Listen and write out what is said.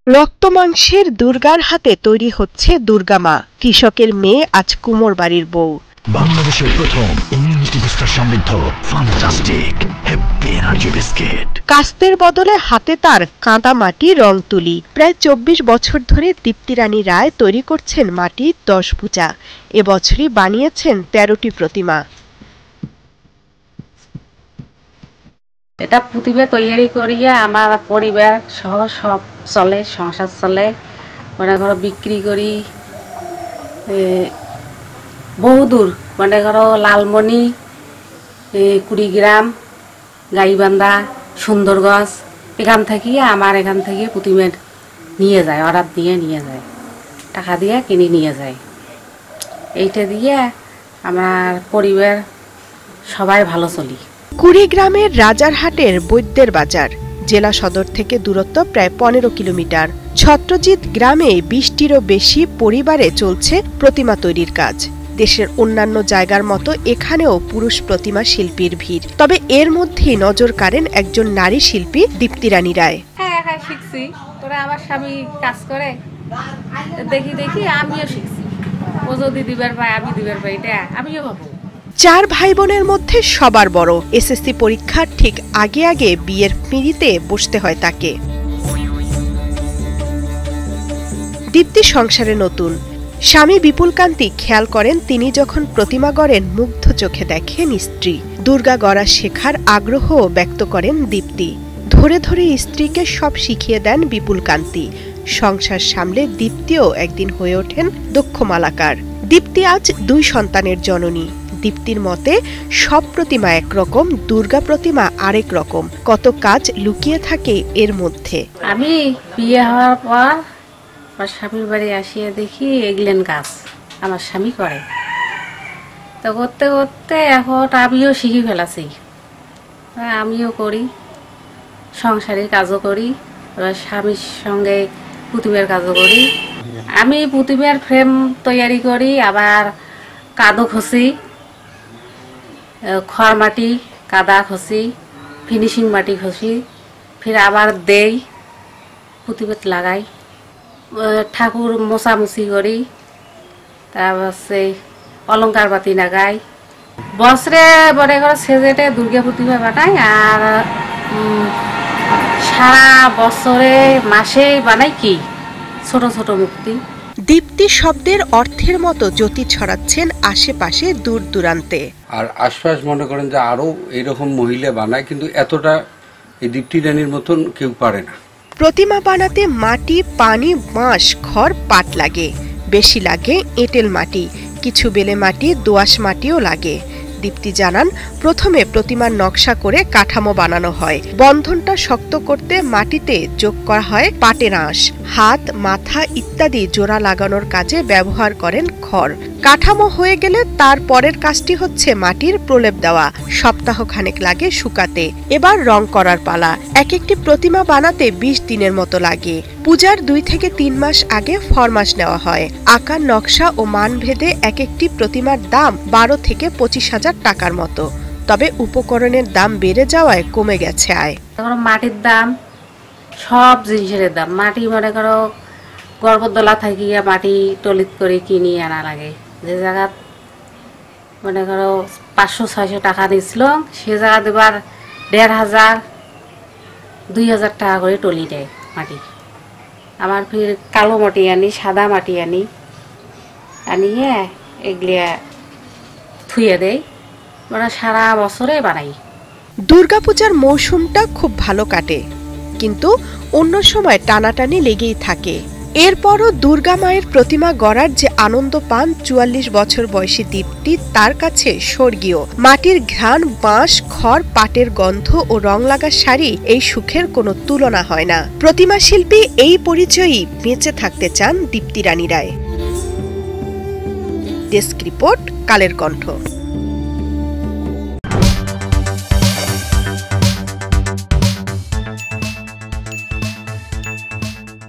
রক্তমাংসের দুর্গার হাতে তৈরি হচ্ছে দুর্গা মা। কৃষকের মেয়ে আজ কুমোর বাড়ির বউ। বাংলাদেশের প্রথম ইমিউনিটি বুস্টার সমৃদ্ধ ফ্যান্টাস্টিক হ্যাপি এনার্জি বিস্কিট। কাস্তের বদলে হাতে তার কাঁদা মাটি রং তুলি। প্রায় ২৪ বছর ধরে দীপ্তি রানী রায় তৈরি করছেন মাটির ১০ পূজা। এবছরই বানিয়েছেন ১৩টি প্রতিমা। এটা প্রতিভা তৈরি করিয়া আমার পরিবার সহ সব চলে, সংসার চলে। মনে করো বিক্রি করি বহুদূর, মনে করো লালমনি, কুড়িগ্রাম, গাইবান্ধা, সুন্দরগঞ্জ, এখান থেকে প্রতিমা নিয়ে যায়, অর্ডার দিয়ে নিয়ে যায়, টাকা দিয়ে কিনে নিয়ে যায়। এইটা দিয়ে আমার পরিবার সবাই ভালো চলি। কুড়িগ্রামের রাজারহাটের বৈদ্যের বাজার জেলা সদর থেকে দূরত্ব প্রায় ১৫ কিলোমিটার। ছত্রজিৎ গ্রামে ২০টিরও বেশি পরিবারে চলছে প্রতিমা তৈরির কাজ। দেশের অন্যান্য জায়গার মতো এখানেও পুরুষ প্রতিমা শিল্পীর ভিড়। তবে এর মধ্যেই নজর কাড়েন একজন নারী শিল্পী দীপ্তি রানী রায়। হ্যাঁ শিখছি, তোরা আমার স্বামী কাজ করে দেখি দেখি আমিও শিখছি। ও যদি দিবার পাই আমি দিবার পাই, এটা আমিও ভাবো। ৪ ভাই বোনের মধ্যে সবার বড়। এসএসসি পরীক্ষার ঠিক আগে আগে বিয়ের পিঁড়িতে বসতে হয় তাকে। দীপ্তি সংসারে নতুন। স্বামী বিপুলকান্তি খেয়াল করেন তিনি যখন প্রতিমা গড়েন মুগ্ধ চোখে দেখেন স্ত্রী। দুর্গা গড়া শেখার আগ্রহ ব্যক্ত করেন দীপ্তি। ধরে ধরে স্ত্রীকে সব শিখিয়ে দেন বিপুলকান্তি। সংসার সামলে দীপ্তিও একদিন হয়ে ওঠেন দক্ষ মালাকার। দীপ্তি আজ ২ সন্তানের জননী। দীপ্তির মতে সব প্রতিমা একরকম, দুর্গা প্রতিমা আরেক রকম। কত কাজ লুকিয়ে থাকে এর মধ্যে। আমি বিয়ে হওয়ার পর আমার স্বামীর বাড়ি আসিয়া দেখি এগুলেন কাজ আমার স্বামী করে। তো করতে করতে এখন আমিও শিখে ফেলাছি, আমিও করি, সংসারের কাজও করি, এবার স্বামীর সঙ্গে প্রতিমার কাজও করি। আমি প্রতিমার ফ্রেম তৈরি করি, আবার কাদো খসি, খড় মাটি কাদা খসি, ফিনিশিং মাটি খসি, ফির আবার দেই, প্রতিমা লাগাই, ঠাকুর মোছামুছি করি, তারপর সে অলঙ্কার বাতি লাগাই। বছরে বড় করে সেজেটে দুর্গা প্রতিমা বানাই, আর সারা বছরে মাসে বানাই কি ছোট ছোট মূর্তি। দীপ্তি শব্দের অর্থের মতো জ্যোতি ছড়াচ্ছেন আশেপাশে দূর দূরান্তে। আর আশপাশ মনে করেন যে আরো এইরকম মহিলা বানায়, কিন্তু এতটা এই দীপ্তি রানীর মতন কেউ পারে না। প্রতিমা বানাতে মাটি, পানি, বাঁশ, খড়, পাট লাগে। বেশি লাগে এঁটেল মাটি, কিছু বেলে মাটি, দোআঁশ মাটিও লাগে। দীপ্তি জানান, প্রথমে প্রতিমার নকশা করে কাঠামো বানানো হয়। বন্ধনটা শক্ত করতে মাটিতে যোগ করা হয় পাটের আঁশ। হাত, মাথা ইত্যাদি জোড়া লাগানোর কাজে ব্যবহার করেন খড়। কাঠামো হয়ে গেলে তার পরের কাজটি হচ্ছে মাটির প্রলেপ দেওয়া। সপ্তাহ খানেক লাগে শুকাতে। এবার রং করার পালা। এক একটি প্রতিমা বানাতে ২০ দিনের মতো লাগে। পূজার ২ থেকে ৩ মাস আগে ফরমাশ নেওয়া হয়। আকার, নকশা ও মান ভেদে এক একটি প্রতিমার দাম ১২ থেকে ২৫,০০০ টাকার মতো। তবে উপকরণের দাম বেড়ে যাওয়ায় কমে গেছে আয়। মাটির দাম, সব জিনিসের দাম। মাটি মনে করো গর্ভদলা থাকিয়া মাটি টলিত করে কিনে আনা লাগে। যে জায়গা মনে করো ৫০০-৬০০ টাকা দিয়েছিল, সে জায়গা দেবার ১৫০০, ২০০০ টাকা করে টলি দেয় মাটি। আমার ফির কালো মাটি আনি, সাদা মাটি আনিয়ে এগুলিয়া থুয়ে দেয়, মানে সারা বছরে বানাই। দুর্গাপূজার মৌসুমটা খুব ভালো কাটে, কিন্তু অন্য সময় টানাটানি লেগেই থাকে। এরপরও দুর্গা মায়ের প্রতিমা গড়ার যে আনন্দ পান ৪৪ বছর বয়সী দীপ্তি, তার কাছে স্বর্গীয়। মাটির ঘ্রাণ, বাঁশ, খড়, পাটের গন্ধ ও রং লাগা শাড়ি, এই সুখের কোনো তুলনা হয় না। প্রতিমা শিল্পী এই পরিচয়ই বেঁচে থাকতে চান দীপ্তি রানী রায়। Desk report, Kaler Kantho.